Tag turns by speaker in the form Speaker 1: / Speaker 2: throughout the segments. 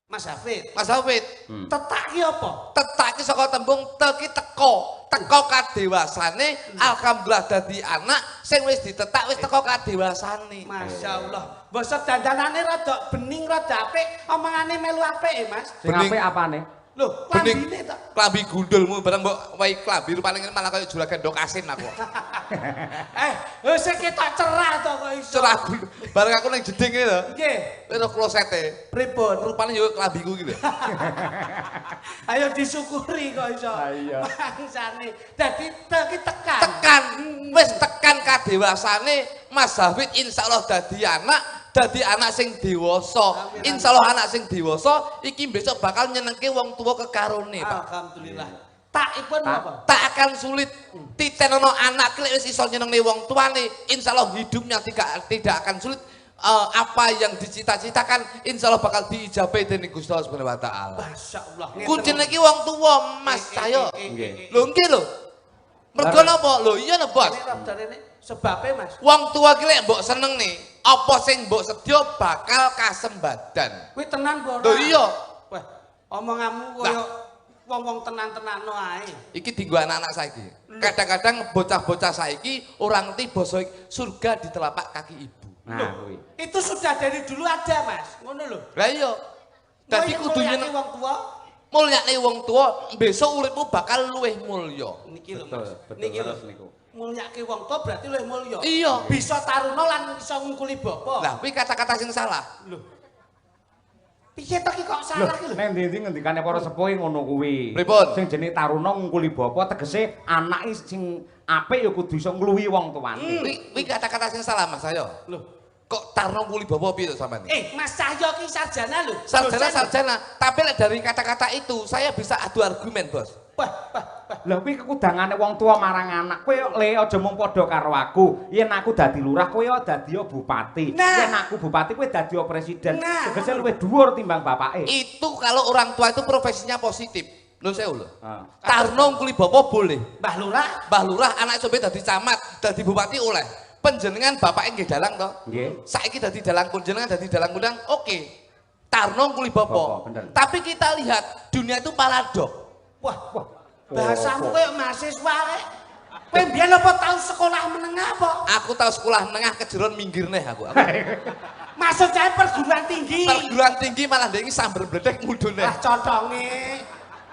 Speaker 1: Mas Hafid.
Speaker 2: Mas Hafid.
Speaker 1: Tetak ki apa?
Speaker 2: Tetak ki saka tembung teki teko. Teko kadewasane alhamdulillah dadi anak sing wis ditetak wis teko kadewasane.
Speaker 1: Masyaallah. Basa dandanane rada bening rada apik, omongane melu apik Mas.
Speaker 3: Sing apik apane?
Speaker 1: Loh,
Speaker 2: Bening
Speaker 1: klambine to.
Speaker 2: klambi gundulmu bareng mbok wae klambi rupane malah kaya juragan ndok asin aku.
Speaker 1: Sing ketok cerah to kok iso.
Speaker 2: Cerah gundul. Bareng aku ning jeding iki lho.
Speaker 1: Nggih.
Speaker 2: Karo klosete.
Speaker 1: Pripun?
Speaker 2: Rupane yo klambiku iki lho.
Speaker 1: Ayo disyukuri kok iso.
Speaker 3: Iya.
Speaker 1: Bangsane. Dadi tekan.
Speaker 2: Tekan wis tekan kadewasane Mas Hafid insyaallah dadi anak sing dewasa. Insyaallah anak sing dewasa iki besok bakal nyenengke wong tuwa kekarone, Pak.
Speaker 1: Alhamdulillah. Takipun apa?
Speaker 2: Tak akan sulit titenono anak lek wis iso nyenengne wong tuane, insyaallah hidupnya tidak akan sulit. Apa yang dicita-citakan insyaallah bakal diijabahi dening Gusti Allah Subhanahu wa taala.
Speaker 1: Masyaallah.
Speaker 2: Kuncine iki wong tuwa, Mas saya.
Speaker 3: Nggih.
Speaker 2: Lho nggih lho. Mergo napa? Lho iya lho, Bos.
Speaker 1: Sebabe Mas.
Speaker 2: Wong tua ki lek mbok seneng nih, apa sing mbok sedya bakal kasembadan.
Speaker 1: Kuwi tenan apa ora?
Speaker 2: Lho iya.
Speaker 1: Wah, omonganmu koyo wong-wong tenan-tenano ae.
Speaker 2: Iki dienggo anak-anak saiki. Kadang-kadang bocah-bocah saiki orang ngerti basa surga di telapak kaki ibu.
Speaker 3: Nah, kuwi.
Speaker 1: Itu sudah dari dulu ada Mas. Ngono lho.
Speaker 2: Lah iya. Dadi kudu nyeneng
Speaker 1: wong tua.
Speaker 2: mulyane wong tua, besok uripmu bakal luwih mulya.
Speaker 1: Niki lho
Speaker 3: Betul,
Speaker 1: Mas.
Speaker 3: betul
Speaker 1: Niki lho.
Speaker 3: terus niku.
Speaker 1: Mulyake wong tua berarti luwih mulya.
Speaker 2: Iya.
Speaker 1: Bisa taruna lan iso ngungkuli bapa.
Speaker 2: Lah kuwi kata-kata sing salah.
Speaker 1: Lho. Piye to ki kok salah ki lho?
Speaker 3: Nek ndi-ndi ngendikane para sepuh ngono kuwi.
Speaker 2: Pripun?
Speaker 3: Sing jenenge taruna ngungkuli bapa tegese anake sing apik ya kudu iso ngluwi wong tuane.
Speaker 2: Kuwi kata-kata sing salah Mas saya.
Speaker 1: Lho.
Speaker 2: Kok tarno kuli bapak piye to sampean?
Speaker 1: Mas Cahyo ki sarjana lho.
Speaker 2: Sarjana, tapi lek dari kata-kata itu saya bisa adu argumen, Bos.
Speaker 1: Wah.
Speaker 3: Lah kuwi kekudangane wong tua marang anak. Kowe le aja mung padha karo aku. Yen aku dadi lurah, kowe dadi bupati. Yen aku bupati, kowe dadi presiden. Tegese luwih dhuwur timbang bapake.
Speaker 2: Itu kalau orang tua itu profesinya positif. Nun sewu lho. Tarno kuli bapak boleh. Mbah Lurah anak sampe dadi camat, dadi bupati oleh. Penjenengan bapake nggih dalang to?
Speaker 3: Nggih.
Speaker 2: Saiki dadi dalang panjenengan dadi dalang kundang, oke. Tarno kuli bapak. Tapi kita lihat dunia itu paradok.
Speaker 1: Wah. Bahasamu koyo mahasiswa rek. Kowe mbiyen apa tau sekolah menengah apa?
Speaker 2: Aku tahu sekolah menengah kejeron minggir neh aku.
Speaker 1: Maksud saya perguruan tinggi.
Speaker 2: Perguruan tinggi malah ndek iki sambar bledek mudhun neh.
Speaker 1: Lah coconge.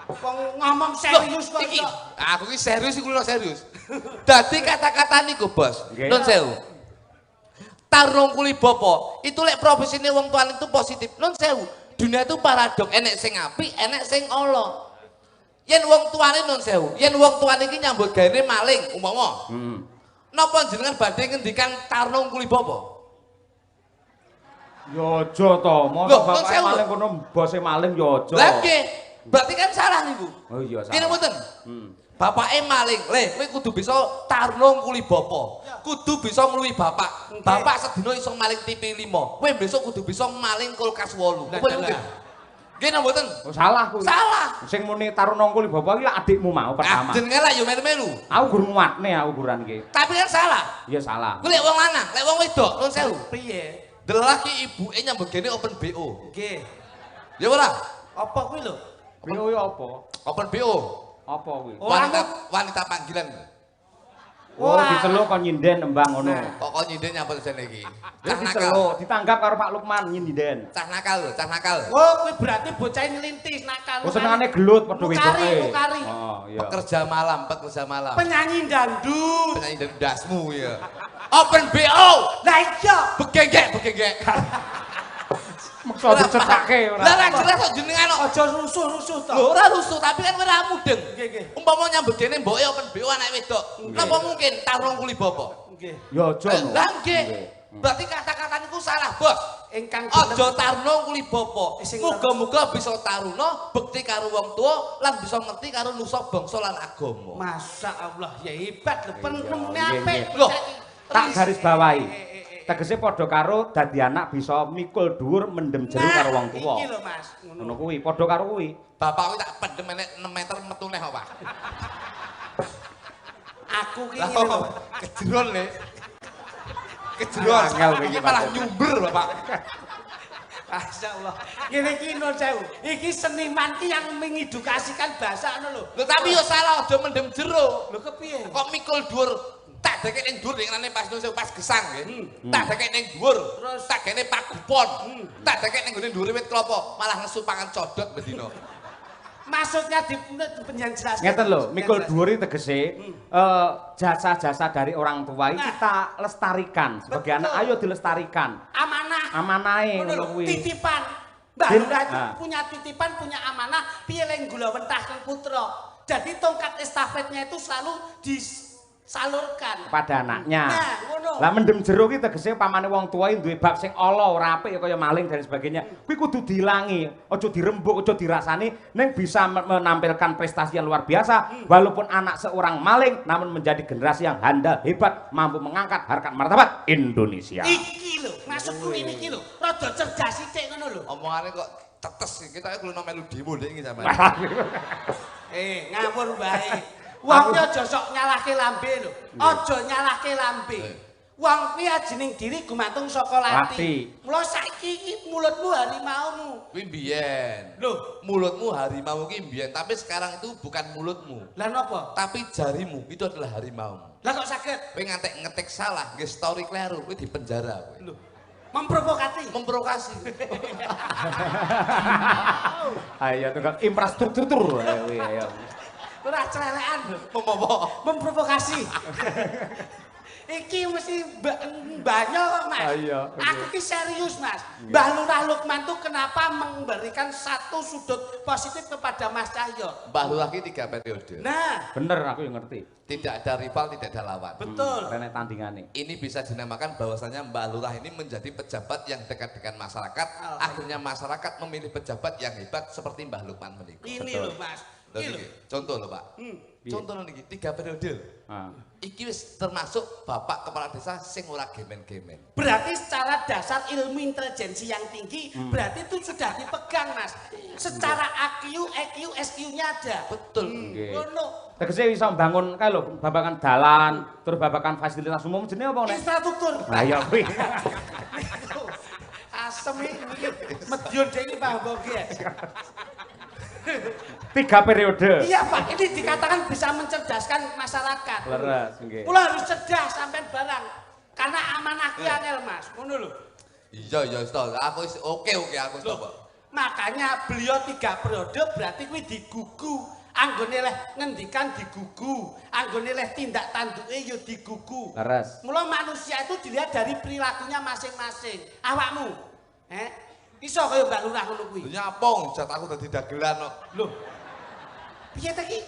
Speaker 1: Wong ngomong serius kok
Speaker 2: iki.
Speaker 1: iso.
Speaker 2: Aku iki serius iku lho serius. Dadi kata-kata niku, Bos. Nun sewu. Tarung kuli bapa, itu lek profesine wong tuane itu positif. Nun sewu. Dunia itu paradok, enek sing apik, enek sing ala. Yen wong tuane nun sewu, yen wong tuane iki nyambut gawe maling umpama. Napa jenengan badhe ngendikan tarung kuli bapa?
Speaker 3: Ya aja to, mosok bapake maling kono bose maling ya aja.
Speaker 2: Lah nggih, berarti kan salah niku.
Speaker 3: Oh iya salah.
Speaker 2: Kene mboten? Bapake maling, kowe kudu bisa tarung kuli bapa. Kudu bisa ngluwi bapak. Bapak sedina iso maling TV 5. Kowe besok kudu bisa maling kulkas 8. Kowe mungkin. Nggih napa mboten?
Speaker 3: Oh salah kuwi.
Speaker 2: Salah.
Speaker 3: Sing muni taruna kuli bapak iki adikmu mau pertama.
Speaker 2: Jenengan lak yo melu-melu.
Speaker 3: Aku gur nguatne aku ukuran iki.
Speaker 2: Tapi kan salah.
Speaker 3: Iya salah.
Speaker 2: Kuwi lek wong lanang, lek wong wedok, nun sewu.
Speaker 1: Piye?
Speaker 2: Delah ki ibuke nyambut gene open BO.
Speaker 1: Nggih.
Speaker 2: Ya ora?
Speaker 1: Apa kuwi lho?
Speaker 3: BO ya apa?
Speaker 2: Open BO.
Speaker 3: Apa kuwi?
Speaker 2: Wanita panggilan.
Speaker 3: Oh, diceluk kon nyinden embang ngono.
Speaker 2: Kok kok nyinden nyambut jane iki.
Speaker 3: Wis diceluk, ditanggap karo Pak Lukman nyinden.
Speaker 2: Cah nakal lho, cah nakal.
Speaker 1: Oh, kuwi berarti bocah ngelintis nakal.
Speaker 3: Oh, senengane gelut padha wedoke.
Speaker 1: Mukari.
Speaker 3: Oh, iya.
Speaker 2: Pekerja malam.
Speaker 1: Penyanyi dangdut.
Speaker 2: Penyanyi dasmu ya. Open BO.
Speaker 1: Lah iya.
Speaker 2: Begenggek.
Speaker 3: Maksa dicethake ora.
Speaker 2: Lah ra jelas kok jenengan kok.
Speaker 1: Aja rusuh-rusuh to.
Speaker 2: Lho ora rusuh tapi kan ora mudeng.
Speaker 1: Nggih.
Speaker 2: Umpama nyambut gene mboke open BO anak wedok. Napa mungkin tarung kuli bapak?
Speaker 1: Nggih.
Speaker 3: Ya aja.
Speaker 2: Lah nggih. Berarti kata-kata niku salah, Bos.
Speaker 1: Ingkang
Speaker 2: Aja tarno kuli bapak. Muga-muga bisa taruna bekti karo wong tuwa lan bisa ngerti karo nusa bangsa lan agama.
Speaker 1: Masyaallah ya hebat lho penemune
Speaker 3: Nggih,
Speaker 1: apik.
Speaker 3: nggih. Loh, tak garis bawahi. Tegese padha karo dadi anak bisa mikul dhuwur mendem jero karo wong tuwa.
Speaker 1: Iki lho Mas,
Speaker 3: Ngono kuwi, padha karo kuwi.
Speaker 2: Bapak kuwi tak pendem enek 6 meter metu neh apa?
Speaker 1: aku ki
Speaker 2: Lah
Speaker 1: ngene lho.
Speaker 2: kejeron le. Kejeron.
Speaker 3: Angel iki,
Speaker 2: Iki malah nyumber, Bapak.
Speaker 1: Masyaallah. Ngene iki Nun Sewu. Iki seniman ki yang mengedukasikan bahasa ngono lho.
Speaker 2: Lho tapi yo salah aja mendem jero.
Speaker 1: Lho kepiye?
Speaker 2: Kok mikul dhuwur tak dekek ning dhuwur ngene pas Nun Sewu pas gesang nggih. Tak dekek ning dhuwur. Terus tak gene pagupon. Tak dekek ning gone dhuwure wit klopo, malah nesu pangan codot bendina.
Speaker 1: Maksudnya di penjelasan.
Speaker 3: Ngeten lho, mikul dhuwur iki tegese jasa-jasa dari orang tua iki kita lestarikan sebagai anak, ayo dilestarikan.
Speaker 1: Amanah.
Speaker 3: Amanahe ngono kuwi.
Speaker 1: Titipan. Mbah Lurah punya titipan, punya amanah, piye leng gula wentahken putra. Jadi tongkat estafetnya itu selalu disalurkan
Speaker 3: Pada anaknya.
Speaker 1: Nah, ngono.
Speaker 3: Lah mendem jero ki tegese pamane wong tua duwe bab sing ala ora apik kaya maling dan sebagainya. Kuwi kudu diilangi, aja dirembuk, aja dirasani, ning bisa menampilkan prestasi yang luar biasa walaupun anak seorang maling namun menjadi generasi yang handal, hebat, mampu mengangkat harkat martabat Indonesia.
Speaker 1: Iki lho, maksudku ini iki lho, rada cerdas sithik ngono lho.
Speaker 2: Omongane kok tetes kita kuwi melu demo ndek iki sampean.
Speaker 1: Ngawur bae. Wong ki aja sok nyalahke lambe lho. Aja nyalahke lambe. Wong kuwi ajening diri gumantung saka lati. Mula saiki iki mulutmu harimaumu.
Speaker 2: Kuwi mbiyen.
Speaker 1: Lho,
Speaker 2: Mulutmu harimau ki mbiyen, tapi sekarang itu bukan mulutmu,
Speaker 1: lah napa?
Speaker 2: tapi jarimu itu adalah harimaumu.
Speaker 1: Lah kok saged?
Speaker 2: Kowe ngantek ngetik salah, nggih story kleru, kowe dipenjara kowe.
Speaker 1: Lho, memprovokasi.
Speaker 2: Memprovokasi.
Speaker 3: Ayo tukang infrastruktur ayo.
Speaker 1: Ora celelekan lho. Memprovokasi. Iki mesti banyak kok Mas.
Speaker 3: Ayo,
Speaker 1: Aku ki serius Mas. Mbah Lurah Lukman tuh kenapa memberikan satu sudut positif kepada Mas Cahyo?
Speaker 2: Mbah Lurah ki 3 periode.
Speaker 1: Nah,
Speaker 3: Bener aku yang ngerti.
Speaker 2: Tidak ada rival, tidak ada lawan.
Speaker 1: betul.
Speaker 3: Rene tandingane.
Speaker 2: Ini bisa dinamakan bahwasanya Mbah Lurah ini menjadi pejabat yang dekat dengan masyarakat. Akhirnya masyarakat memilih pejabat yang hebat seperti Mbah Lukman menika.
Speaker 1: Ini
Speaker 3: Betul.
Speaker 1: loh Mas.
Speaker 2: Lho
Speaker 1: Ini
Speaker 2: niki,
Speaker 1: loh.
Speaker 2: contoh lho Pak. Contoh lho niki 3 periode. Iki wis termasuk bapak kepala desa sing ora gemen-gemen.
Speaker 1: Berarti secara dasar ilmu intelijensi yang tinggi, berarti itu sudah dipegang Mas. Secara IQ, EQ, SQ-nya ada.
Speaker 2: Betul.
Speaker 3: Nggih.
Speaker 1: Ngono.
Speaker 3: Tegese bisa bangun kae lho, babakan dalan, terus babakan fasilitas umum jenenge apa nek?
Speaker 1: Infrastruktur.
Speaker 3: Lah ya kuwi.
Speaker 1: Asem iki Medyon dhewe Pak Bogi.
Speaker 3: 3 periode.
Speaker 1: Iya Pak, ini dikatakan bisa mencerdaskan masyarakat.
Speaker 3: Leres nggih.
Speaker 1: Kula harus cerdas sampean barang. Karena amanah ki angel Mas, ngono lho.
Speaker 2: Iya stop. Aku oke aku stop.
Speaker 1: Makanya beliau 3 periode berarti kuwi digugu. Anggone leh ngendikan digugu, anggone leh tindak tanduke ya digugu.
Speaker 3: Leres.
Speaker 1: Mula manusia itu dilihat dari perilakunya masing-masing. Awakmu, iso kaya Mbak Lurah ngono kuwi.
Speaker 2: Nyapong jat aku dadi dagelan kok.
Speaker 1: Loh. Piye ta iki?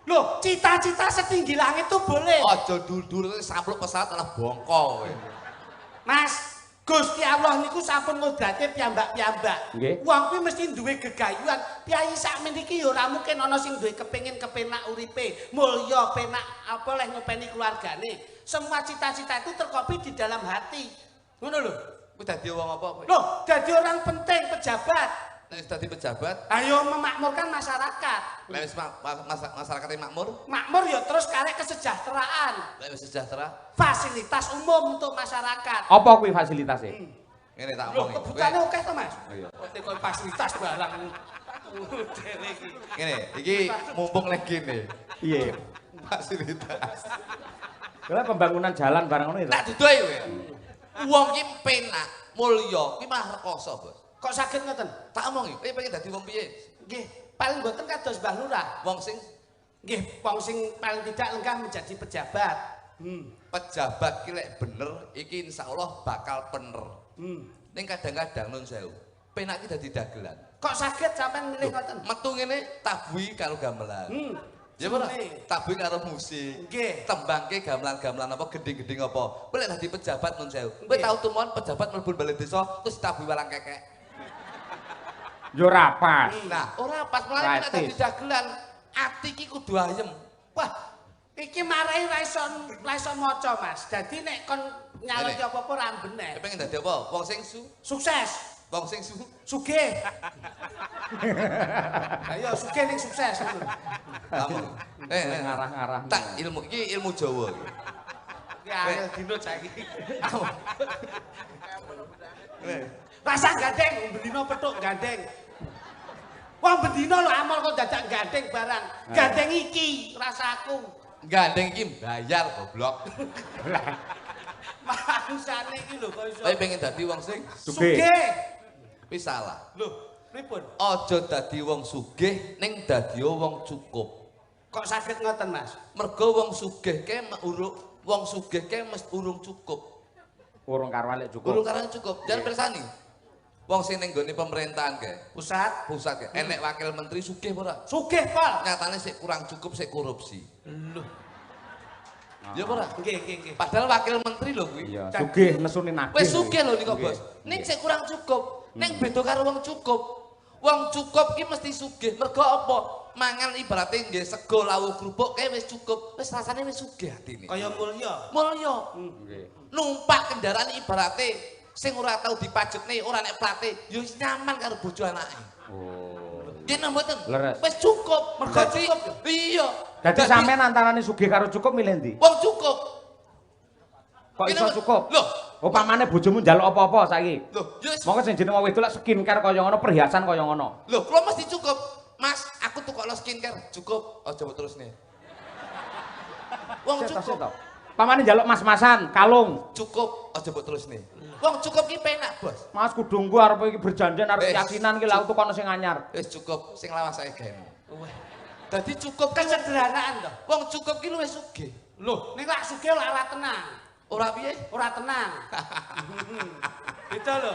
Speaker 1: Loh, cita-cita setinggi langit tuh boleh.
Speaker 2: Aja dur-dur sampluk pesawat malah bongko kowe.
Speaker 1: Mas, Gusti Allah niku sampun ngodrate piyambak-piyambak.
Speaker 3: Nggih.
Speaker 1: Wong kuwi mesti duwe gegayuhan. Piyayi sakmeniki ya ora mungkin ana sing duwe kepengin kepenak uripe, mulya penak apa leh ngopeni keluargane. Semua cita-cita itu terkopi di dalam hati. Ngono lho.
Speaker 2: Kowe dadi wong apa kowe?
Speaker 1: Loh, dadi orang penting pejabat.
Speaker 2: Nek wis dadi pejabat,
Speaker 1: Ayo memakmurkan masyarakat.
Speaker 2: nek wis masyarakat makmur,
Speaker 1: Makmur ya terus karek kesejahteraan.
Speaker 2: nek wis sejahtera,
Speaker 1: Fasilitas umum untuk masyarakat.
Speaker 3: Apa kuwi fasilitasnya?
Speaker 2: ngene tak
Speaker 1: Loh,
Speaker 2: omongi.
Speaker 1: kebutuhannya oke to, Mas?
Speaker 3: Iya.
Speaker 1: Kok fasilitas barang. Dene iki.
Speaker 2: Ngene, iki mumpung nek kene.
Speaker 3: Iya.
Speaker 2: Fasilitas.
Speaker 3: Kalau pembangunan jalan barang ngono itu.
Speaker 2: Tak dudohi kowe. Wong ki penak, mulya, ki malah rekoso, Bos.
Speaker 1: Kok saged ngoten?
Speaker 2: Tak omongi, kowe pengen dadi wong piye?
Speaker 1: Nggih, paling mboten kados Mbah Lurah.
Speaker 2: Wong sing
Speaker 1: Nggih, wong sing paling tidak lenggah menjadi pejabat.
Speaker 2: pejabat ki lek bener, iki insyaallah bakal bener. Ning kadang-kadang nun sewu, penak ki dadi dagelan.
Speaker 1: Kok saged sampean milih ngoten?
Speaker 2: Metu ngene tabuhi karo gamelan. Ya ora, tabuhi karo musik.
Speaker 1: Nggih.
Speaker 2: Tembangke gamelan-gamelan apa gending-gending apa. Kowe lek dadi pejabat nun sewu. Kowe tau tumon pejabat mlebu balai desa terus tabuhi walang kekek.
Speaker 3: Yo ora pas.
Speaker 2: Nah, ora pas malah nek dadi dagelan, ati ki kudu ayem.
Speaker 1: Wah, iki marai ra iso maca, Mas. Dadi nek kon nyalon apa-apa ra bener.
Speaker 2: Kowe pengen dadi apa? Wong sing
Speaker 1: Sukses.
Speaker 2: wong sing
Speaker 1: Sugih. Ayo sugih ning sukses.
Speaker 2: kamu.
Speaker 3: Ngarah-ngarah.
Speaker 2: Tak ilmu iki ilmu Jawa iki.
Speaker 1: Iki angel dino saiki. Masa gandeng bendina petuk gandeng. Wong bendina lho amal kok dadak gandeng barang. Gandeng iki rasaku.
Speaker 2: Gandeng iki bayar goblok.
Speaker 1: Mangsane iki lho kok iso.
Speaker 2: Tapi pengen dadi wong sing
Speaker 1: Sugih.
Speaker 2: wis salah.
Speaker 1: Lho, pripun?
Speaker 2: Aja dadi wong sugih ning dadi wong cukup.
Speaker 1: Kok saged ngoten, Mas?
Speaker 2: Mergo wong sugih ke wong sugih ke mesti urung cukup.
Speaker 3: Urung karo alek cukup.
Speaker 2: Urung karo cukup. Jangan persani. Wong sing ning gone pemerintahan ke,
Speaker 1: Pusat
Speaker 2: ke, enek wakil menteri sugih ora?
Speaker 1: sugih, Pol.
Speaker 2: Nyatane sik kurang cukup, sik korupsi.
Speaker 1: Lho.
Speaker 2: Ya ora?
Speaker 1: Nggih.
Speaker 2: Padahal wakil menteri lho kuwi.
Speaker 3: Iya, sugih nesune nagih.
Speaker 2: Wis sugih lho niku, Bos. Ning sik kurang cukup. Ning beda karo wong cukup. Wong cukup ki mesti sugih. Mergo apa? Mangan ibarate nggih sego lawuh krupuk kae wis cukup. Wis rasane wis sugih atine.
Speaker 1: Kaya mulya.
Speaker 2: Mulya.
Speaker 3: Nggih.
Speaker 2: Numpak kendaraan ibarate sing ora tau dipajekne, ora nek plate, ya wis nyaman karo bojo anake.
Speaker 3: Oh.
Speaker 2: Kene mboten.
Speaker 3: Leres.
Speaker 2: Wis cukup. Mergo cukup. Iya.
Speaker 3: Dadi sampean antarane sugih karo cukup milih ndi?
Speaker 2: Wong cukup.
Speaker 3: Kok iso cukup?
Speaker 2: Loh,
Speaker 3: Upamane bojomu njaluk apa-apa saiki.
Speaker 2: loh, ya wis.
Speaker 3: Monggo sing jeneng wong wedok lek skincare kaya ngono, perhiasan kaya ngono.
Speaker 2: Loh, kula mesti cukup. Mas, aku tukokno skincare, cukup. Aja mbok terusne. Wong
Speaker 3: Seto,
Speaker 2: cukup.
Speaker 3: seto. Pamane njaluk mas-masan, kalung.
Speaker 2: Cukup, aja mbok terusne. Wong cukup ki penak, Bos.
Speaker 3: Mas kudu nggo arep iki berjanjian arep
Speaker 2: Wes.
Speaker 3: keyakinan iki lha tukokno sing anyar.
Speaker 2: Wis cukup, sing lawas saya gawe.
Speaker 1: Weh,
Speaker 2: Dadi cukup ki
Speaker 1: kesederhanaan to.
Speaker 2: wong cukup ki luwih sugih.
Speaker 1: Lho, ning lak sugih lak ora tenang.
Speaker 2: Ora piye?
Speaker 1: Ora tenang. Itu lho.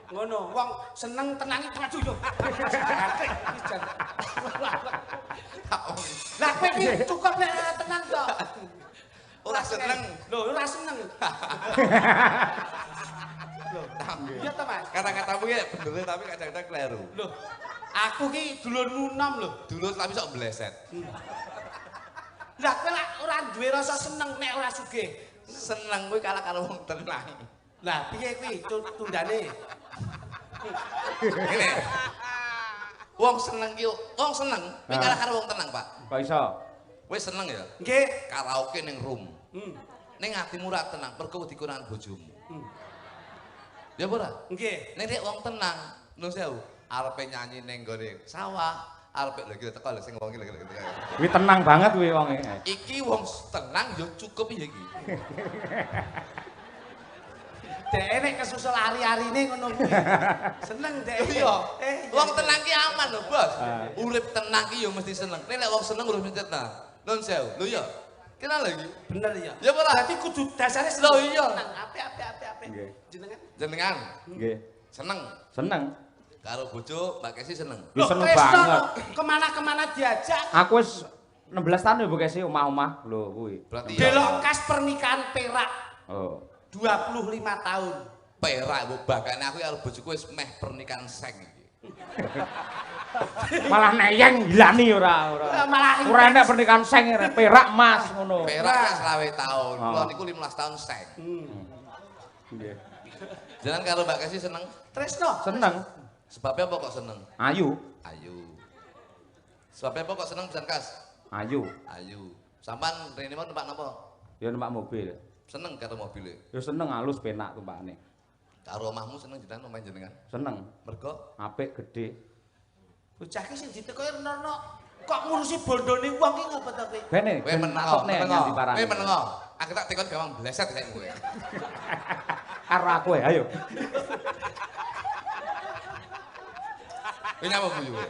Speaker 1: Ngono, wong seneng tenangi maju yo. Lah kowe iki cukup nek ora tenang to.
Speaker 2: Ora seneng.
Speaker 1: Lho, ora seneng. Lho, iya to, Mas.
Speaker 2: Kata-katamu ya bener tapi kadang-kadang kleru.
Speaker 1: Lho, aku ki dulur nunom lho.
Speaker 2: Dulu tapi sok bleset.
Speaker 1: Lah kowe lak ora duwe rasa seneng nek ora sugih.
Speaker 2: Seneng kuwi kalah karo wong tenang.
Speaker 1: Lah piye kuwi tundane?
Speaker 2: Ngene. Wong seneng ki wong seneng kuwi kalah karo wong tenang, Pak.
Speaker 3: Kok iso?
Speaker 2: Wis seneng ya.
Speaker 1: Nggih.
Speaker 2: Karaoke ning room.
Speaker 1: Hmm.
Speaker 2: Ning atimu ora tenang, mergo wedi kurangan bojomu. Ya apa ora?
Speaker 1: Nggih.
Speaker 2: Nek nek wong tenang, nun sewu, arepe nyanyi ning gone sawah, arepe lho iki teko lho sing wong iki lho.
Speaker 3: Kuwi tenang banget kuwi wonge.
Speaker 2: Iki wong tenang ya cukup ya iki.
Speaker 1: Dek nek kesusul ari-arine ngono kuwi. Seneng dek.
Speaker 2: Iya. Wong tenang ki aman lho, Bos. Urip tenang ki ya mesti seneng. Nek wong seneng urip mesti tenang. Nun sewu. Lho ya. Kenal lagi.
Speaker 1: Bener ya.
Speaker 2: Ya ora.
Speaker 1: Berarti kudu dasare
Speaker 2: Lho iya.
Speaker 1: seneng. Apik.
Speaker 3: Nggih.
Speaker 1: Jenengan?
Speaker 2: Jenengan
Speaker 3: Nggih.
Speaker 2: seneng
Speaker 3: Seneng.
Speaker 2: karo bojo Mbak Kesi seneng.
Speaker 3: Wis seneng
Speaker 1: Tresno,
Speaker 3: banget.
Speaker 1: Kemana-kemana diajak.
Speaker 3: Aku wis 16 tahun ya Bukesi omah-omah lho kuwi.
Speaker 2: Berarti
Speaker 1: Delok kas pernikahan Perak
Speaker 3: Oh.
Speaker 1: 25 tahun.
Speaker 2: perak mbok bakane aku karo bojoku wis meh pernikahan seng iki.
Speaker 3: Malah neyeng gilani ora.
Speaker 1: Malah
Speaker 3: Ora enak pernikahan seng perak emas ngono.
Speaker 2: Perak wis 20 tahun. Kula niku 15 tahun seng.
Speaker 3: Nggih.
Speaker 2: Jenengan karo Mbak Kesi seneng?
Speaker 1: Tresno.
Speaker 3: Seneng.
Speaker 2: Sebabnya apa kok seneng?
Speaker 3: Ayu.
Speaker 2: Ayu. Sebabnya apa kok seneng pisan Kas?
Speaker 3: Ayu.
Speaker 2: Ayu. Sampan rene mau numpak napa?
Speaker 3: Ya numpak mobil.
Speaker 2: Seneng karo mobile.
Speaker 3: Ya seneng halus penak tumpakane.
Speaker 2: Karo omahmu seneng jenengan omahe jenengan.
Speaker 3: Seneng.
Speaker 2: Mergo
Speaker 3: Apik gede.
Speaker 1: Bocah ki sing ditekoki renono kok ngurusi bondone wong ki ngapa to kowe?
Speaker 3: Bene.
Speaker 2: kowe menengo,
Speaker 3: nganti parane.
Speaker 2: Kowe menengo. Aku tak tekon gawang bleset kayak kowe.
Speaker 3: Karo aku ya, ayo.
Speaker 2: Kowe nyapa guyu kowe?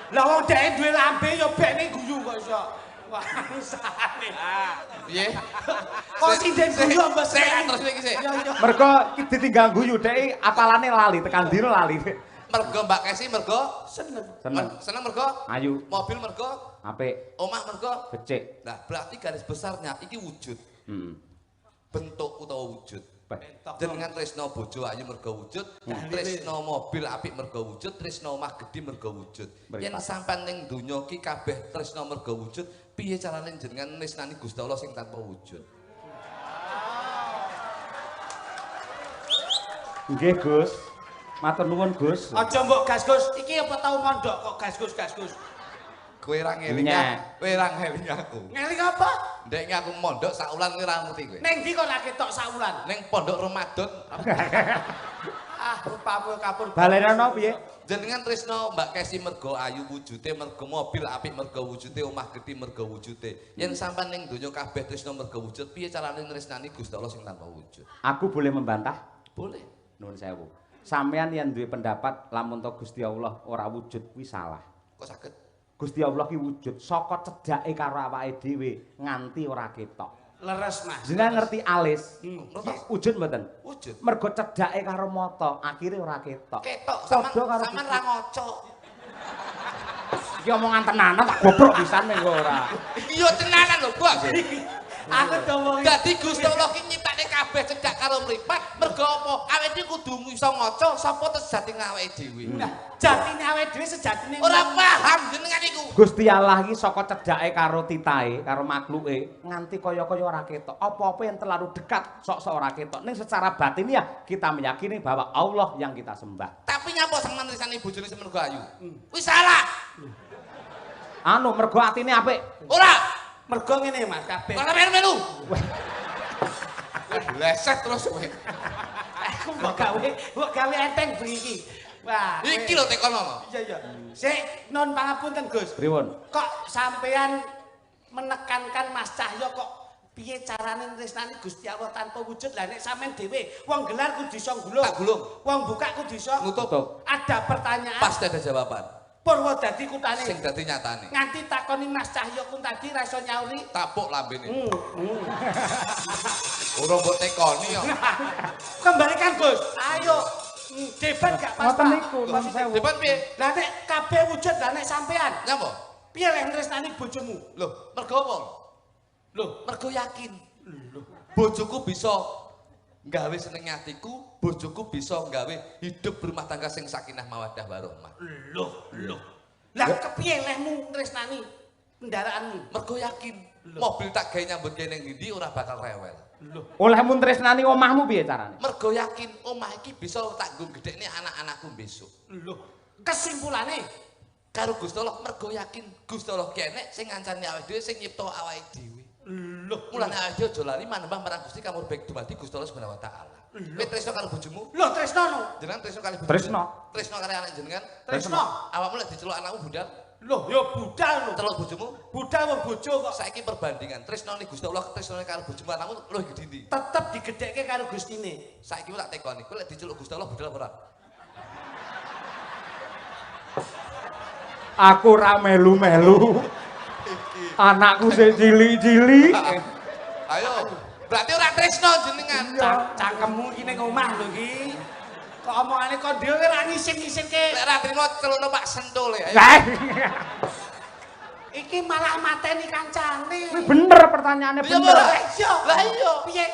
Speaker 1: Lah wong dhek duwe lambe ya bekne guyu kok iso. Wah, sane.
Speaker 2: Piye?
Speaker 1: Kok sing den guyu mbok
Speaker 2: sik terus iki sik.
Speaker 1: Ya.
Speaker 3: Mergo ditinggal guyu dhek apalane lali tekan dino lali.
Speaker 2: Mergo Mbak Kesi mergo
Speaker 1: Seneng.
Speaker 3: Seneng.
Speaker 2: seneng mergo
Speaker 3: Ayu.
Speaker 2: mobil mergo
Speaker 3: Apik.
Speaker 2: omah mergo.
Speaker 3: Becik.
Speaker 2: Nah, berarti garis besarnya iki wujud.
Speaker 3: Heeh.
Speaker 2: Bentuk utawa wujud.
Speaker 1: Bentok.
Speaker 2: Jenengan tresno bojo ayu mergo wujud, tresno mobil apik mergo wujud, tresno omah gedhe mergo wujud. Yen sampean ning donya ki kabeh tresno mergo wujud, piye carane jenengan nisnani Gusti Allah sing tanpa wujud?
Speaker 3: Nggih, Gus. Matur nuwun, Gus.
Speaker 1: Aja mbok gas Gus, iki apa tau mondok kok gas Gus.
Speaker 2: Kowe ra ngeling
Speaker 3: Nyek.
Speaker 2: kowe ra ngeling aku.
Speaker 1: Ngeling apa?
Speaker 2: Ndekne aku mondok sak wulan kowe ra ngerti kowe.
Speaker 1: Ning ndi kok lak ketok sak wulan?
Speaker 2: Ning pondok Ramadan.
Speaker 1: Rupamu kapur.
Speaker 3: Balenana piye?
Speaker 2: Jenengan tresno Mbak Kesi mergo ayu wujude, mergo mobil apik mergo wujude, omah gedhe mergo wujude. Yen sampean ning donya kabeh tresno mergo wujud, piye carane nresnani Gusti Allah sing tanpa wujud?
Speaker 3: Aku boleh membantah?
Speaker 2: Boleh.
Speaker 3: Nuwun sewu. Sampeyan yen duwe pendapat lamun to Gusti Allah ora wujud kuwi salah.
Speaker 2: Kok saged?
Speaker 3: Gusti Allah ki wujud saka cedhake karo awake dhewe nganti ora ketok.
Speaker 1: Leres Mas.
Speaker 3: Jenengan ngerti alis?
Speaker 2: Ngertos.
Speaker 3: Wujud mboten?
Speaker 2: Wujud.
Speaker 3: Mergo cedhake karo mata, akhire ora ketok.
Speaker 2: Ketok
Speaker 3: Padha karo
Speaker 2: sampean ra ngoco.
Speaker 3: Iki omongan tenanan tak goblok pisan ning ora.
Speaker 2: Iya tenanan lho, Bos.
Speaker 1: Aku domo.
Speaker 2: Dadi Gusti Allah ki nyiptake kabeh cedhak karo mripat, mergo apa? Awake dhewe kudu iso ngoco sapa sejati awake dhewe.
Speaker 1: Nah, jatine awake dhewe sejatine
Speaker 2: Ora paham jenengan iku.
Speaker 3: Gusti Allah ki saka cedhake karo titahe, karo makhluke nganti kaya-kaya ora ketok. Apa-apa yang terlalu dekat sok-sok ora ketok. Ning secara batin ya kita meyakini bahwa Allah yang kita sembah.
Speaker 2: Tapi nyapa sampean risani bojone semergo ayu? Wis salah.
Speaker 3: Anu mergo atine apik.
Speaker 2: Ora.
Speaker 1: mergo ngene Mas kabeh.
Speaker 2: Ora melu. Leset terus kowe.
Speaker 1: Aku mbok gawe enteng bengi. Wah,
Speaker 2: Iki lho tekono.
Speaker 1: Iya iya. Sik non pangapunten Gus.
Speaker 3: Pripun?
Speaker 1: Kok sampean menekankan Mas Cahyo kok piye carane tresnani Gusti Allah tanpa wujud? Lah nek sampean dhewe wong gelar kudu iso gulung.
Speaker 2: Tak gulung.
Speaker 1: Wong buka kudu iso
Speaker 2: Nutup.
Speaker 1: Ada pertanyaan.
Speaker 2: Pasti ada jawaban.
Speaker 1: Purwodadi kutane.
Speaker 2: Sing dadi nyatane.
Speaker 1: Nganti takoni Mas Cahyo kun tadi ra iso nyauri.
Speaker 2: Tapuk lambene. Ora mbok tekoni yo.
Speaker 1: Kembalikan Gus. Ayo. Debat gak pas.
Speaker 3: Ngoten niku, nuwun sewu.
Speaker 2: Depan piye?
Speaker 1: Lah nek kabeh wujud lah nek sampean.
Speaker 2: Nyapa?
Speaker 1: Piye lek tresnani bojomu?
Speaker 2: Loh, mergo apa? Loh, mergo yakin.
Speaker 1: Loh.
Speaker 2: Bojoku bisa nggawe seneng atiku, bojoku bisa nggawe hidup berumah tangga sing sakinah mawaddah warahmah.
Speaker 1: Loh. Lah kepiye lehmu tresnani kendaraanmu?
Speaker 2: Mergo yakin mobil tak gawe nyambut gawe ning ndi ora bakal rewel.
Speaker 1: Loh.
Speaker 3: Olehmu tresnani omahmu piye carane?
Speaker 2: Mergo yakin omah iki bisa tak nggo gedhekne anak-anakku besok.
Speaker 1: Loh. Kesimpulane
Speaker 2: Karo Gusti Allah mergo yakin Gusti Allah kenek sing ngancani awake dhewe sing nyipta awake dhewe.
Speaker 1: Loh.
Speaker 2: Mulane awake dhewe aja lali manembah marang Gusti kamur baik dumadi Gusti Allah Subhanahu wa taala. Kowe tresno karo bojomu?
Speaker 1: Loh tresno no.
Speaker 2: Jenengan tresno kali bojomu?
Speaker 3: Tresno.
Speaker 2: Tresno karo anak jenengan?
Speaker 1: Tresno.
Speaker 2: Awakmu lek diceluk anakmu budal?
Speaker 1: Loh ya budal lho.
Speaker 2: Celuk bojomu?
Speaker 1: Budal wong bojo kok
Speaker 2: Saiki perbandingan tresnone Gusti Allah tresnone karo bojomu anakmu luwih gedhe ndi?
Speaker 1: tetep digedhekke karo Gustine.
Speaker 2: Saiki tak tekoni, kowe lek diceluk Gusti Allah budal apa ora?
Speaker 3: Aku ra melu-melu. Anakku sing cilik-cilik.
Speaker 2: Ayo, berarti ora tresno jenengan.
Speaker 1: Cangkemmu iki ning omah lho iki. Kok omongane kok dhewe ra ngisin-ngisinke.
Speaker 2: Lek ora trimo celukno Pak Sentul ya.
Speaker 1: Iki malah mateni kancane.
Speaker 3: Kuwi bener pertanyaannya
Speaker 2: Iya,
Speaker 3: bener.
Speaker 2: Pak.
Speaker 1: Iya.
Speaker 2: Lah iya.
Speaker 1: Piye?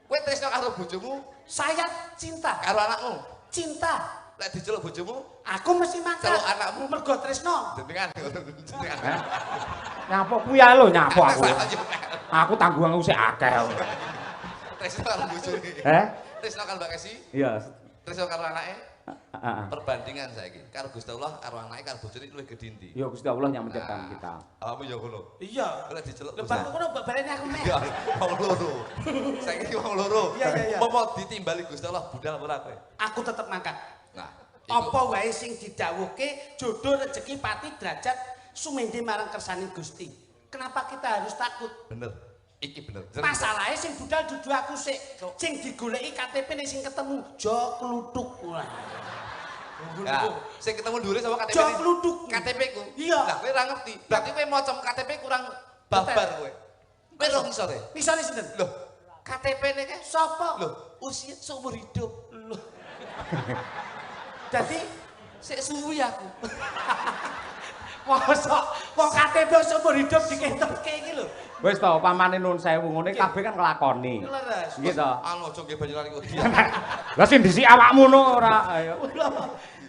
Speaker 2: Kowe tresno karo bojomu,
Speaker 1: Saya cinta.
Speaker 2: karo anakmu.
Speaker 1: Cinta.
Speaker 2: Lek diceluk bojomu,
Speaker 1: Aku mesti mangkat.
Speaker 2: Celuk anakmu.
Speaker 1: Mergo tresno.
Speaker 2: jenengan. Jenengan.
Speaker 3: Nyapa kuwi ae lho nyapu aku.
Speaker 2: Ayo,
Speaker 3: Aku tanggunganku sik akeh.
Speaker 2: tresno karo bojone. Tresno karo Mbak Kesi,
Speaker 3: Iya.
Speaker 2: tresno karo anake.
Speaker 3: Heeh.
Speaker 2: Perbandingan saiki karo Gusti Allah karo anake karo bojone luwih gedhe ndi?
Speaker 3: Ya Gusti Allah yang menciptakan kita.
Speaker 2: Awakmu ya ngono.
Speaker 1: Iya.
Speaker 2: Kowe lek diceluk
Speaker 1: Lepas ngono mbok baleni aku meh.
Speaker 2: Ya, wong loro. Saiki wong loro.
Speaker 1: Iya.
Speaker 2: Apa ditimbali Gusti Allah budal ora kowe?
Speaker 1: Aku tetep mangkat.
Speaker 2: Nah,
Speaker 1: Apa wae sing didhawuhke jodoh rezeki pati derajat sumende marang kersane Gusti. Kenapa kita harus takut?
Speaker 2: bener. Iki bener.
Speaker 1: Masalahnya sing budal dudu aku sik. Sing digoleki KTP ning sing ketemu jo kluthuk. Wah.
Speaker 2: Ya, sing ketemu dhuwure sama KTP.
Speaker 1: Jo kluthuk.
Speaker 2: KTP ku.
Speaker 1: Iya.
Speaker 2: Lah kowe ora ngerti. Berarti kowe macam KTP kurang babar kowe. Kowe ora iso deh.
Speaker 1: Misale sinten?
Speaker 2: Loh, KTP-ne ke
Speaker 1: Sapa?
Speaker 2: Loh, usia seumur hidup.
Speaker 1: Loh. Dadi
Speaker 2: Sik suwi aku.
Speaker 1: mosok wong KTP seumur hidup diketokke iki lho.
Speaker 3: Wis to, pamane nun sewu ngene kabeh kan nglakoni.
Speaker 1: Leres.
Speaker 3: Nggih to.
Speaker 2: Anu aja nggih banyu lari kok.
Speaker 3: Lah sing dhisik awakmu no ora ayo.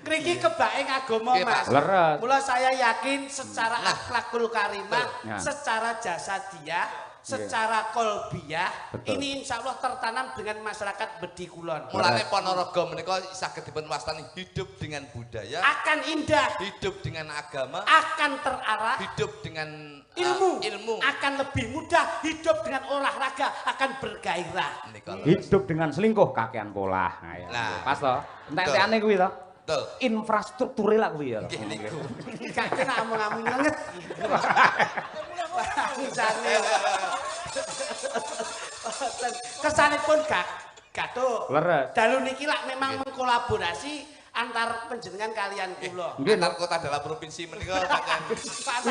Speaker 1: Ngriki kebake ngagama
Speaker 2: Nggih, Pak.
Speaker 1: Mas.
Speaker 3: Leres.
Speaker 1: Mula saya yakin secara akhlakul karimah,
Speaker 3: Ya.
Speaker 1: secara jasa dia, secara kolbiah
Speaker 3: Betul.
Speaker 1: ini insya Allah tertanam dengan masyarakat Bedi Kulon.
Speaker 2: Mulane Ponorogo menika saged dipun wastani hidup dengan budaya,
Speaker 1: Akan indah,
Speaker 2: hidup dengan agama,
Speaker 1: akan terarah,
Speaker 2: hidup dengan
Speaker 1: ilmu akan lebih mudah, hidup dengan olahraga akan bergairah.
Speaker 2: Menika.
Speaker 3: Hidup dengan selingkuh kakean pola. Nah, ya.
Speaker 2: Nah.
Speaker 3: Pas to. Entek-entekane kuwi to.
Speaker 2: Betul.
Speaker 3: Infrastrukture lah kuwi ya.
Speaker 2: Nggih niku.
Speaker 1: Gak kena ngomong-ngomong banget. Bangsane. Kesanipun gaduh.
Speaker 3: Leres.
Speaker 1: Dalu niki lak memang mengkolaborasi antar panjenengan kalian kula.
Speaker 3: Nggih,
Speaker 2: Antar kota dalam provinsi menika pancen.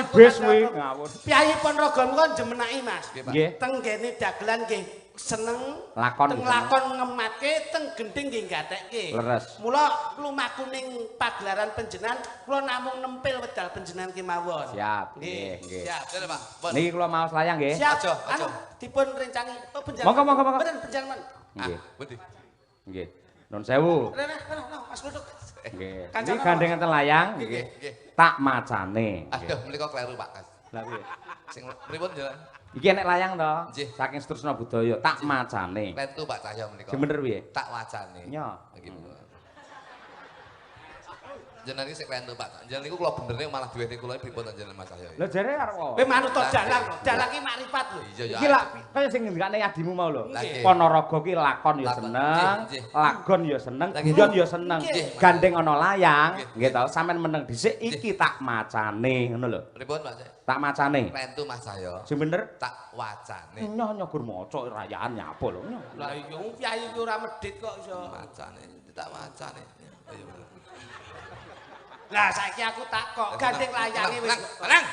Speaker 3: kuwi bis kuwi ngawur.
Speaker 1: Piyai Ponorogo kon jemenaki Mas.
Speaker 3: Nggih.
Speaker 1: Teng kene dagelan nggih seneng
Speaker 3: Lakon
Speaker 1: teng
Speaker 3: seneng.
Speaker 1: lakon ngematke teng gending nggih gatekke.
Speaker 3: Leres.
Speaker 1: Mula lumaku ning pagelaran panjenengan kula namung nempel wedal panjenengan kemawon.
Speaker 3: Siap, nggih, nggih.
Speaker 1: Siap.
Speaker 2: Jadi Pak, pun.
Speaker 3: Niki kula maos layang nggih.
Speaker 1: Siap.
Speaker 2: Aja,
Speaker 1: Anu
Speaker 2: aja.
Speaker 1: dipun rencangi. Oh panjenengan.
Speaker 3: Monggo.
Speaker 1: Bener panjenengan.
Speaker 3: Nggih.
Speaker 2: Budi.
Speaker 3: Nggih. Nun sewu.
Speaker 1: Rene, Mas Luduk.
Speaker 3: Nggih.
Speaker 1: Kancana,
Speaker 3: Niki gandengan ten layang
Speaker 2: Nggih,
Speaker 3: nggih.
Speaker 2: nggih.
Speaker 3: Tak macane.
Speaker 2: Aduh, menika kleru Pak.
Speaker 3: Lah piye?
Speaker 2: Sing pripun jalan?
Speaker 3: Iki enek layang to.
Speaker 2: Nggih.
Speaker 3: Saking Setrusna Budaya, tak macane.
Speaker 2: Lentu Pak Cahya menika.
Speaker 3: Sing bener piye?
Speaker 2: Tak wacane.
Speaker 3: Nya.
Speaker 2: Nggih. Jenengan iki sik lentu Pak. Jenengan niku kula benerne malah duwene kula pripun jenengan Mas Cahya.
Speaker 3: Lah jare arep apa?
Speaker 1: Kowe manut to dalang. Dalang ki makrifat lho.
Speaker 2: Iya ya.
Speaker 3: Iki lak kaya sing ngendikane adimu mau lho.
Speaker 2: Nggih.
Speaker 3: Ponorogo ki lakon ya
Speaker 2: Lakon.
Speaker 3: seneng,
Speaker 2: Nggih, nggih.
Speaker 3: lagon ya seneng,
Speaker 2: Nggih.
Speaker 3: guyon ya seneng.
Speaker 2: Nggih.
Speaker 3: Gandeng ana layang,
Speaker 2: Nggih.
Speaker 3: nggih to, sampean meneng dhisik iki tak macane ngono lho.
Speaker 2: Pripun Pak Cahya?
Speaker 3: Tak macane.
Speaker 2: Lentu Mas Cahya.
Speaker 3: Sing bener
Speaker 2: Tak wacane.
Speaker 3: nyoh gur maca rayaan nyapa lho.
Speaker 1: Lah iya wong piyai ki ora medhit kok iso.
Speaker 2: Macane, tak wacane. Ayo.
Speaker 1: Lah saiki aku takok, gandeng layange wis.
Speaker 2: Tenang.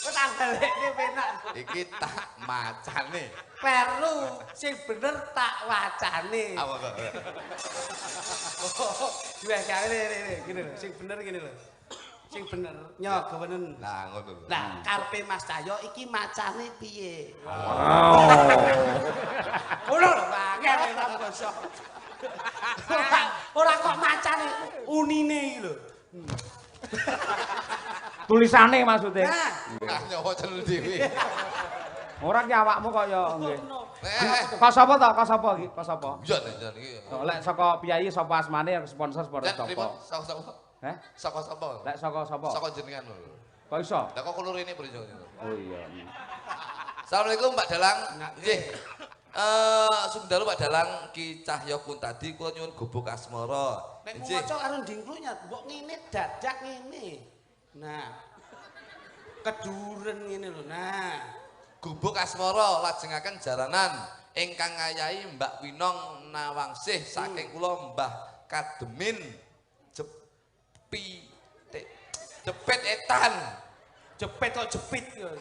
Speaker 1: Kok tak balekne penak.
Speaker 2: Iki tak macane.
Speaker 1: Perlu sing bener tak wacane.
Speaker 2: Apa kok?
Speaker 1: Wes kene gini lho, sing bener gini lho. Sing bener nyo gowenen.
Speaker 2: Lah ngono.
Speaker 1: Lah karepe Mas Cahyo iki macane piye? Ngono lho, banget ora basa. Ora kok macane unine iki lho.
Speaker 3: Tulisane maksudnya.
Speaker 1: Nah,
Speaker 2: Nyawa cenul dhewe.
Speaker 3: Ora ki awakmu kaya nggih.
Speaker 2: Eh,
Speaker 3: Kok sapa to? Kok sapa iki? Kok sapa?
Speaker 2: iya jan iki.
Speaker 3: Lek saka piyai sapa asmane sponsor
Speaker 2: Nek pripun?
Speaker 3: sapa?
Speaker 2: Saka
Speaker 3: Heh?
Speaker 2: sapa?
Speaker 3: Lek saka sapa?
Speaker 2: Saka jenengan lho.
Speaker 3: Kok iso?
Speaker 2: Lah kok kula rene priyo?
Speaker 3: Oh iya.
Speaker 2: Assalamualaikum Pak Dalang. Nggih. Sumdalu Pak Dalang Ki Cahya Kuntadi kula nyuwun gubuk asmara.
Speaker 1: nek maca karo ndingklunya mbok ngene dadak ngene. Nah. Keduren ngene lho. Nah.
Speaker 2: Gubuk asmara lajengaken jaranan ingkang ngayahi Mbak Winong Nawangsih saking kula Mbah Kademin Jepit Etan.
Speaker 1: Jepit kok jepit yo.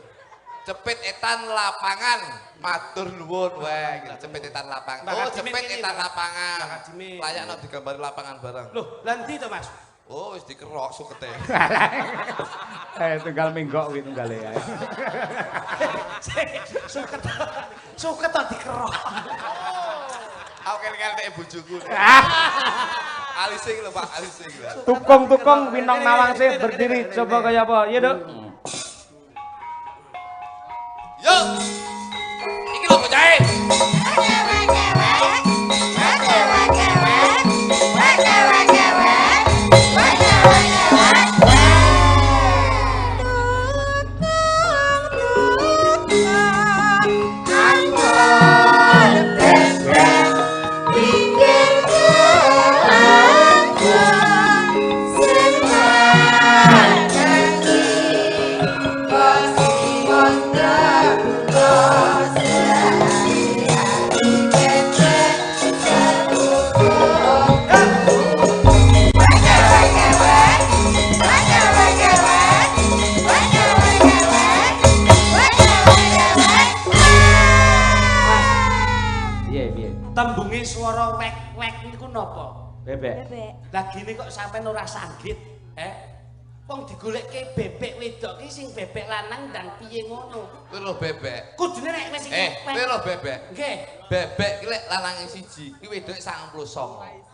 Speaker 2: Jepit Etan lapangan. Matur nuwun wae. Jepit Etan lapangan.
Speaker 1: Mbak
Speaker 2: Oh,
Speaker 1: Kajimin
Speaker 2: Jepit
Speaker 1: kene,
Speaker 2: Etan
Speaker 1: Mbak.
Speaker 2: lapangan.
Speaker 1: Mbak Kajimin.
Speaker 2: Layakno digambari lapangan barang.
Speaker 1: Loh, lah ndi to, Mas?
Speaker 2: Oh, wis dikerok sukete.
Speaker 3: Tunggal menggok kuwi tunggale ae.
Speaker 1: Suket to dikerok.
Speaker 2: Aku kene-kene bojoku. Alising lho Pak, alising lho.
Speaker 3: Tukung-tukung Winong Nawangsih berdiri coba kaya apa? Iya, Duk.
Speaker 2: Yo. Iki lho bocahe.
Speaker 1: Tembunge swara wek-wek niku napa?
Speaker 3: Bebek.
Speaker 1: Lah gini kok sampean ora sanggit, Wong digolekke bebek wedok ki sing bebek lanang ndang piye ngono?
Speaker 2: Kuwi lho bebek.
Speaker 1: Kudune nek wis
Speaker 2: Kuwi lho bebek.
Speaker 1: Nggih.
Speaker 2: Bebek ki lek lanange siji, ki wedoke 99.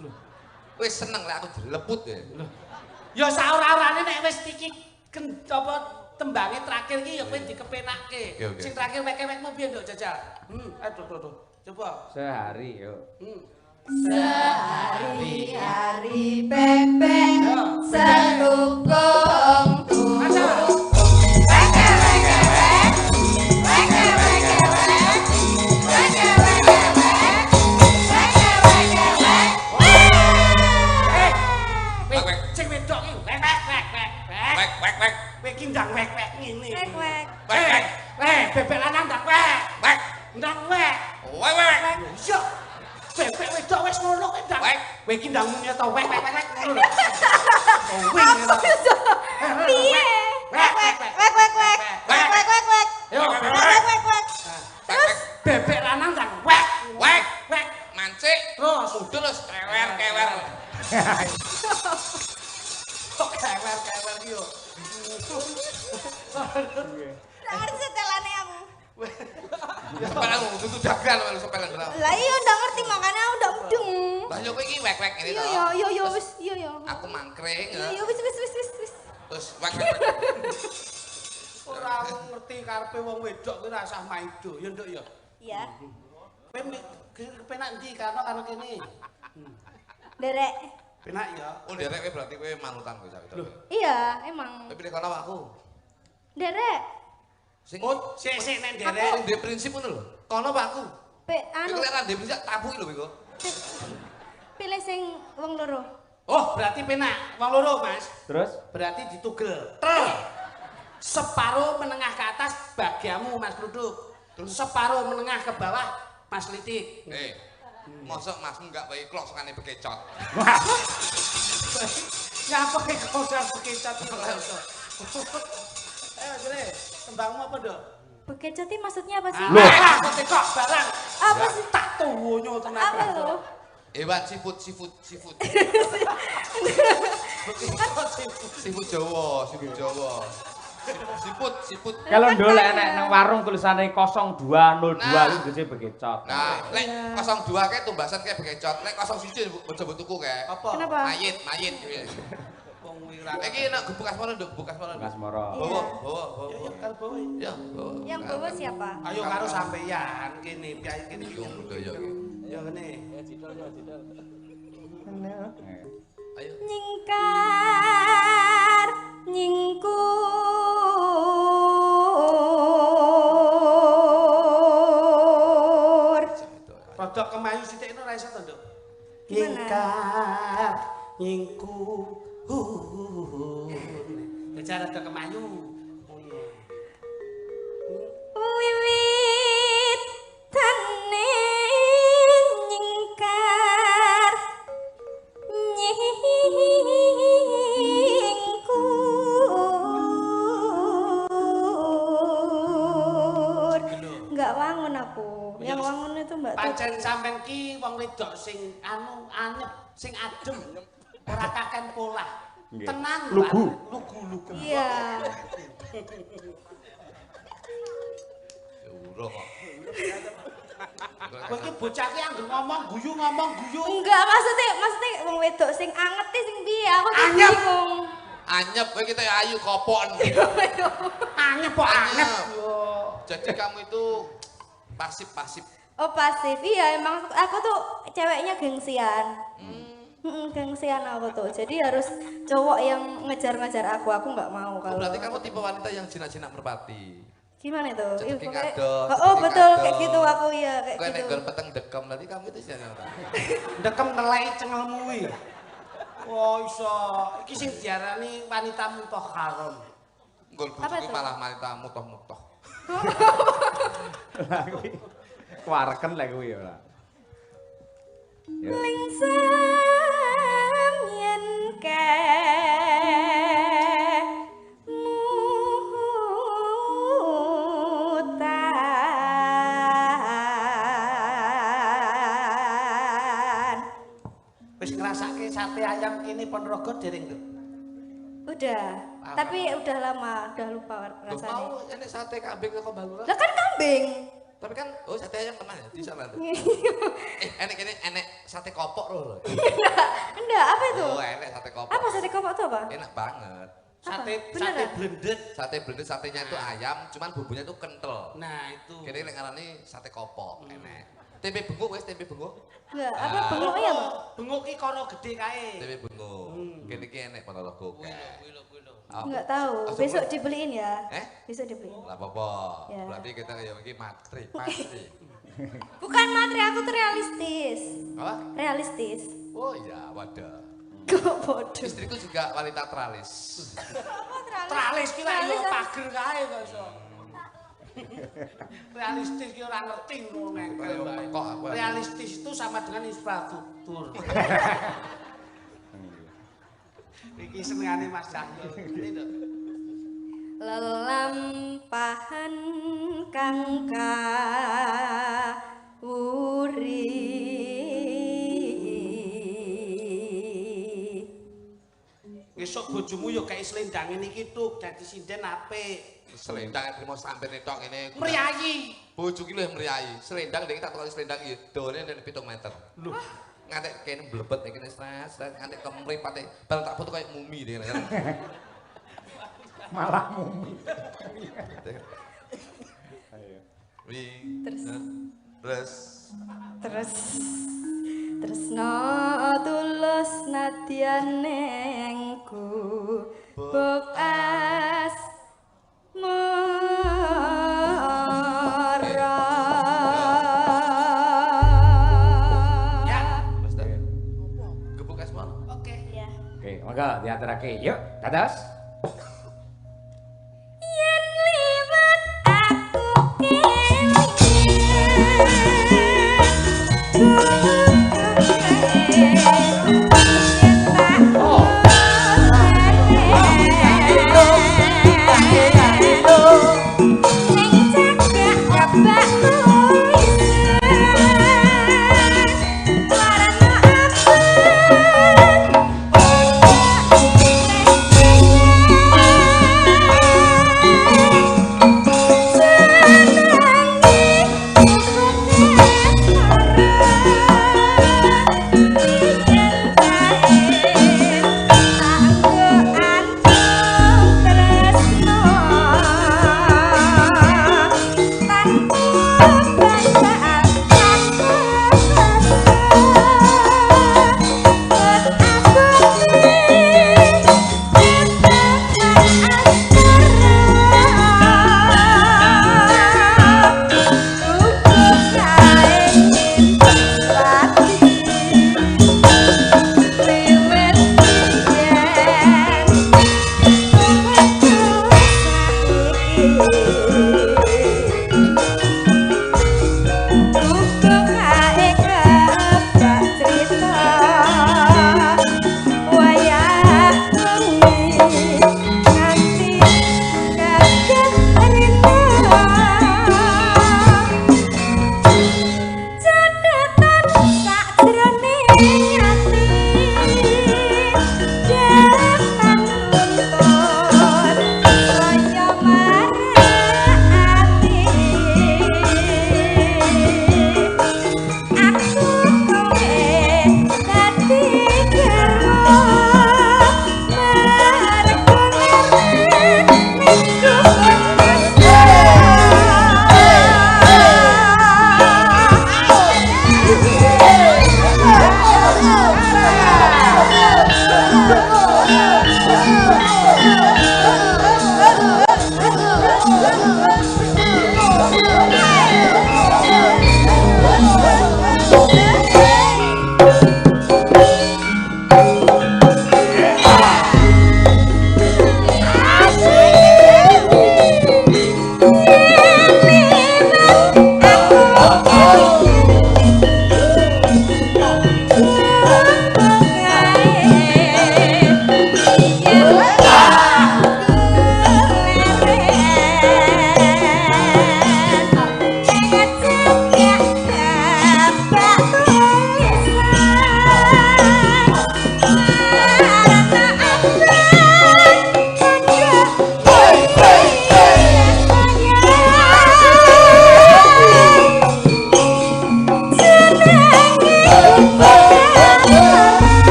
Speaker 2: Lho. Wis seneng lek aku dileput ya.
Speaker 1: Ya saora-orane nek wis iki apa Tembange terakhir iki ya kowe dikepenakke.
Speaker 2: Oke.
Speaker 1: Sing terakhir wek-wekmu piye nduk jajal? Tuh. Coba.
Speaker 3: Sehari yo.
Speaker 4: Sehari-hari bebek setukung turu.
Speaker 1: Sing wedok iki wek. Kowe iki ndang wek ngene.
Speaker 4: Wek.
Speaker 1: Bebek lanang ndang wek. Ndang wek. Iya. Bebek wedok wis ngono kowe ndang. Kowe iki ndang muni to wek ngono lho.
Speaker 4: Piye? Wek.
Speaker 1: Yo,
Speaker 4: Terus
Speaker 1: bebek lanang ndang wek.
Speaker 2: Mancik.
Speaker 1: Terus
Speaker 2: Terus kewer.
Speaker 1: kok kewer yo.
Speaker 4: ngerti setelane aku.
Speaker 2: Sepelan kudu dagang lho sepelan berapa.
Speaker 4: Lah iya ndak ngerti makanya aku ndak mudeng.
Speaker 2: Lah yo kowe iki wek ngene to.
Speaker 4: Iya wis iya.
Speaker 2: Aku mangkring
Speaker 4: Iya wis.
Speaker 2: terus wek.
Speaker 1: Ora ngerti karepe wong wedok kuwi ora usah maido ya nduk ya.
Speaker 4: Iya.
Speaker 1: Kowe kepenak ndi karo kene?
Speaker 4: Derek.
Speaker 1: Penak ya.
Speaker 2: Oh derek kowe berarti kowe manutan kowe sak.
Speaker 4: Iya, emang.
Speaker 2: Tapi nek kono aku.
Speaker 4: Derek.
Speaker 2: Sing
Speaker 1: Sik nek derek.
Speaker 2: sing duwe prinsip ngono lho. Kono Pak aku.
Speaker 4: Anu
Speaker 2: Kowe lek ndek prinsip tabuki lho kowe.
Speaker 4: pilih sing wong loro.
Speaker 1: Oh, berarti penak wong loro, Mas.
Speaker 3: Terus
Speaker 1: Berarti ditugel. Trel. Separuh menengah ke atas bagiamu Mas Pruduk. Separuh menengah ke bawah Mas Litik.
Speaker 2: Mosok Masmu enggak bae kloksane bekecot.
Speaker 1: Nyapa ke kosan bekecot iki lho. Jere, tembangmu apa, Dok?
Speaker 4: Bekecot iki maksudnya apa sih?
Speaker 1: Kok tekok barang.
Speaker 4: Apa sih?
Speaker 1: Tak tuwonyo tenan.
Speaker 4: Apa lho?
Speaker 2: Hewan seafood. Seafood Jawa. Siput.
Speaker 3: kalau ndolek enek nang warung tulisane 0202 iki gese bekecot.
Speaker 2: Nah, lek 02 kae tumbasan kae bekecot. Lek 01 coba tuku kae.
Speaker 1: Apa?
Speaker 4: Kenapa?
Speaker 2: Mayit.
Speaker 1: Wong wira.
Speaker 2: Iki nek bekas mono nduk, bekas mono.
Speaker 3: Mas Moro.
Speaker 2: Bawa.
Speaker 1: Ya karo bawa.
Speaker 2: Ya, bawa.
Speaker 4: Yang bawa siapa?
Speaker 1: Ayo karo sampeyan kene piye kene iki.
Speaker 2: Yo budaya iki.
Speaker 1: Ya kene.
Speaker 2: Ayo.
Speaker 4: Nyingkar nyingkur.
Speaker 1: Rada kemayu sithik ora iso to, Nduk?
Speaker 4: Gimana?
Speaker 1: Nyingkar, nyingku. Bicara rada kemayu. Oh iya.
Speaker 4: Wiwit tane nyingkar nyingkur. Enggak wangun aku. Yang wangun itu Mbak Tut.
Speaker 1: Pancen sampean ki wong wedok sing anyep, sing adem. Ora kaken polah.
Speaker 3: Nggih.
Speaker 1: Tenang,
Speaker 3: Lugu.
Speaker 1: Lugu.
Speaker 4: Iya.
Speaker 2: Ya uroh kok.
Speaker 1: Kowe ki bocah ki anggere ngomong guyu.
Speaker 4: Enggak maksudnya wong wedok sing anget iki sing piye? Aku tuh
Speaker 1: Anyep.
Speaker 4: bingung.
Speaker 2: Anyep kowe kita ayu kopon.
Speaker 1: Anyep kok anyep.
Speaker 2: Jadi kamu itu pasif.
Speaker 4: Oh pasif, iya emang aku tuh ceweknya gengsian. Gengsian aku tuh, jadi harus cowok yang ngejar-ngejar aku nggak mau kalau.
Speaker 2: Berarti kamu tipe wanita yang jinak-jinak merpati.
Speaker 4: Gimana itu?
Speaker 2: Cedeking
Speaker 4: Pokoknya-
Speaker 2: kadot,
Speaker 4: oh
Speaker 2: cedeking
Speaker 4: betul
Speaker 2: kadot.
Speaker 4: kayak gitu aku ya kayak
Speaker 2: Kowe nek
Speaker 4: gitu.
Speaker 2: nggon peteng dekem berarti kamu itu jinak.
Speaker 1: Dekem neleki cengelmu kuwi. Oh iso. Iki sing diarani wanita mutahharon.
Speaker 2: Nggon
Speaker 4: Apa
Speaker 2: bojoku
Speaker 4: tuh?
Speaker 2: malah wanita mutoh-mutoh.
Speaker 3: Lah kuwi kuareken lek kuwi ya. Ya.
Speaker 4: Lingsam yen mutan.
Speaker 1: Wis ngrasake sate ayam kene Ponorogo dereng, Nduk.
Speaker 4: Udah, tapi udah lama, udah lupa
Speaker 2: Loh,
Speaker 4: rasanya.
Speaker 2: mau ini sate kambing kok Balura.
Speaker 4: Lah kan kambing.
Speaker 2: Tapi kan sate ayam teman ya di sana tuh. Enek sate kopok loh.
Speaker 4: Enggak, apa itu?
Speaker 2: Oh, enek sate kopok.
Speaker 4: Apa sate kopok itu apa?
Speaker 2: Enak banget.
Speaker 1: Sate
Speaker 4: Beneran?
Speaker 1: blended.
Speaker 2: Sate blended, satenya itu ayam, cuman bumbunya itu kental.
Speaker 1: Nah, itu.
Speaker 2: Kene lek ngarani sate kopok, enek. Tempe benguk wis, tempe benguk.
Speaker 4: Enggak, apa bengoknya apa?
Speaker 1: Bengok ki karo gede kae.
Speaker 2: Tempe benguk. Kene iki enek Ponorogo.
Speaker 1: Kuwi lho.
Speaker 4: Enggak tahu. Besok dibeliin ya. Besok dibeliin.
Speaker 2: Lah apa-apa.
Speaker 4: Ya.
Speaker 2: Berarti kita ya iki matri.
Speaker 4: Bukan materi, aku tuh realistis.
Speaker 2: Apa?
Speaker 4: Realistis.
Speaker 2: Oh iya, wadah.
Speaker 4: Kok bodoh.
Speaker 2: Istriku juga wanita teralis.
Speaker 4: Apa
Speaker 1: Tralis ki lek yo
Speaker 4: Tralis,
Speaker 1: pager kae kok iso. Realistis ki ora ngerti ngono nengkel wae.
Speaker 2: Kok aku.
Speaker 1: Realistis itu sama dengan infrastruktur. Iki senengane Mas Cahyo. Ini lho.
Speaker 4: Lelampahan kang kawuri
Speaker 1: Besok bojomu yo kayak selendang ini gitu, dadi sinden apik.
Speaker 2: Selendang trimo sampe tok ngene.
Speaker 1: Mriyayi.
Speaker 2: Bojo ki lho mriyayi. Selendang nek tak tukang selendang iki dawane nek 7 meter.
Speaker 1: Lho,
Speaker 2: Ngantek kene blebet nek kene stres, ngantek kemripate. Bal tak foto kayak mumi deh.
Speaker 3: Malah mumi.
Speaker 2: Ayo.
Speaker 4: Terus.
Speaker 2: Terus
Speaker 4: Tresno tulus nadyan nengku bekas mara.
Speaker 1: ya.
Speaker 2: Mas dah. Gebuk es mon.
Speaker 1: Oke.
Speaker 4: Ya.
Speaker 3: Oke, monggo diaturake. Yuk, dados.
Speaker 4: Yen liwat aku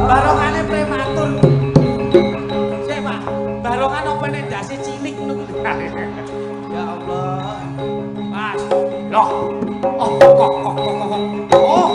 Speaker 1: Barokane prematur. Sik, Pak. Barokan opene ndase cilik ngono kuwi. Ya Allah. Mas. Loh. Oh, kok. Oh.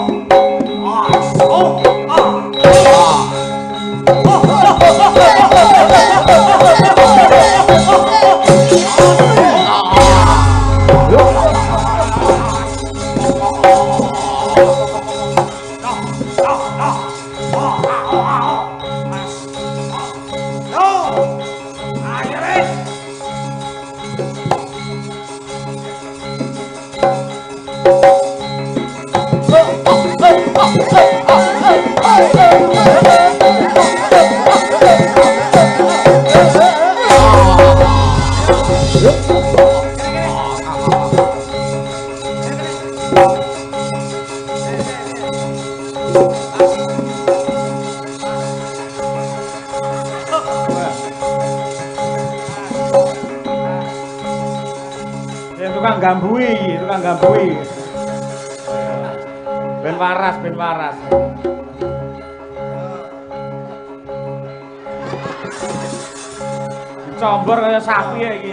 Speaker 3: Tukang gambui. Ben waras. Dicombor kaya sapi ya iki.